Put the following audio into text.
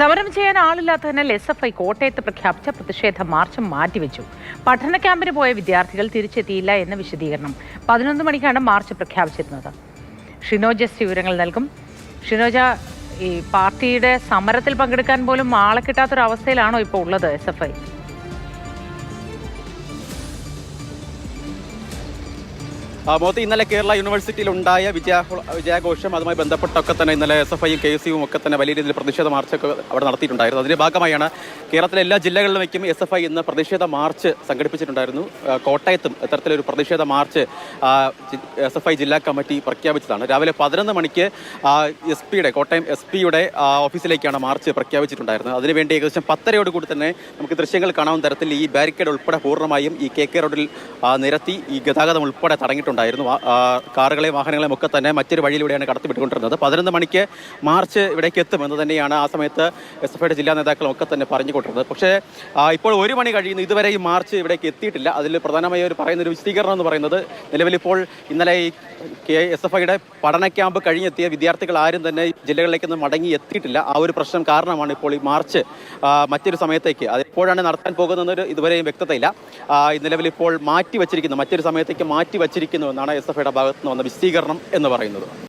സമരം ചെയ്യാൻ ആളില്ലാത്തതിനാൽ SFI കോട്ടയത്ത് പ്രഖ്യാപിച്ച പ്രതിഷേധ മാർച്ച് മാറ്റിവെച്ചു. പഠന ക്യാമ്പിന് പോയ വിദ്യാർത്ഥികൾ തിരിച്ചെത്തിയില്ല എന്ന വിശദീകരണം. 11 മണിക്കാണ് മാർച്ച് പ്രഖ്യാപിച്ചിരുന്നത്. ഷിനോജ വിവരങ്ങൾ നൽകും. ഷിനോജ, ഈ പാർട്ടിയുടെ സമരത്തിൽ പങ്കെടുക്കാൻ പോലും ആളെ കിട്ടാത്തൊരവസ്ഥയിലാണോ ഇപ്പോൾ ഉള്ളത് SFI? മോത്തി ഇന്നലെ കേരള യൂണിവേഴ്സിറ്റിയിൽ ഉണ്ടായ വിജയാഘോഷം അതുമായി ബന്ധപ്പെട്ടൊക്കെ തന്നെ ഇന്നലെ SFIയും KSUവും ഒക്കെ തന്നെ വലിയ രീതിയിൽ പ്രതിഷേധ മാർച്ചൊക്കെ അവിടെ നടത്തിയിട്ടുണ്ടായിരുന്നു. അതിന്റെ ഭാഗമായാണ് കേരളത്തിലെ എല്ലാ ജില്ലകളിലുമേക്കും SFI ഇന്ന് പ്രതിഷേധ മാർച്ച് സംഘടിപ്പിച്ചിട്ടുണ്ടായിരുന്നു. കോട്ടയത്തും ഇത്തരത്തിലൊരു പ്രതിഷേധ മാർച്ച് SFI ജില്ലാ കമ്മിറ്റി പ്രഖ്യാപിച്ചതാണ്. രാവിലെ 11 മണിക്ക് കോട്ടയം SP-യുടെ ഓഫീസിലേക്കാണ് മാർച്ച് പ്രഖ്യാപിച്ചിട്ടുണ്ടായിരുന്നത്. അതിനുവേണ്ടി ഏകദേശം 10:30 കൂടി തന്നെ നമുക്ക് ദൃശ്യങ്ങൾ കാണാവുന്ന തരത്തിൽ ഈ ബാരിക്കേഡ് ഉൾപ്പെടെ പൂർണ്ണമായും ഈ KK റോഡിൽ നിരത്തി ഈ ഗതാഗതം ഉൾപ്പെടെ തടങ്ങിയിട്ടുണ്ട്. കാറുകളെയും വാഹനങ്ങളെയും ഒക്കെ തന്നെ മറ്റൊരു വഴിയിലൂടെയാണ് കടത്തിവിട്ടുകൊണ്ടിരുന്നത്. 11 മണിക്ക് മാർച്ച് ഇവിടേക്ക് എത്തുമെന്ന് തന്നെയാണ് ആ സമയത്ത് SFIയുടെ ജില്ലാ നേതാക്കളും ഒക്കെ തന്നെ പറഞ്ഞുകൊണ്ടിരുന്നത്. പക്ഷേ ഇപ്പോൾ 1 മണി കഴിയുന്നു, ഇതുവരെ ഈ മാർച്ച് ഇവിടേക്ക് എത്തിയിട്ടില്ല. അതിൽ പ്രധാനമായി പറയുന്നൊരു വിശദീകരണം എന്ന് പറയുന്നത്, നിലവിലിപ്പോൾ ഇന്നലെ ഈ SFIയുടെ പഠന ക്യാമ്പ് കഴിഞ്ഞെത്തിയ വിദ്യാർത്ഥികൾ ആരും തന്നെ ജില്ലകളിലേക്കൊന്നും മടങ്ങി എത്തിയിട്ടില്ല. ആ ഒരു പ്രശ്നം കാരണമാണ് ഇപ്പോൾ ഈ മാർച്ച് മറ്റൊരു സമയത്തേക്ക്, അതെപ്പോഴാണ് നടത്താൻ പോകുന്നത് ഇതുവരെയും വ്യക്തതയില്ല. നിലവിലിപ്പോൾ മറ്റൊരു സമയത്തേക്ക് മാറ്റി വച്ചിരിക്കുന്നു എന്നാണ് SFIയുടെ ഭാഗത്ത് നിന്ന് വന്ന വിശദീകരണം എന്ന് പറയുന്നത്.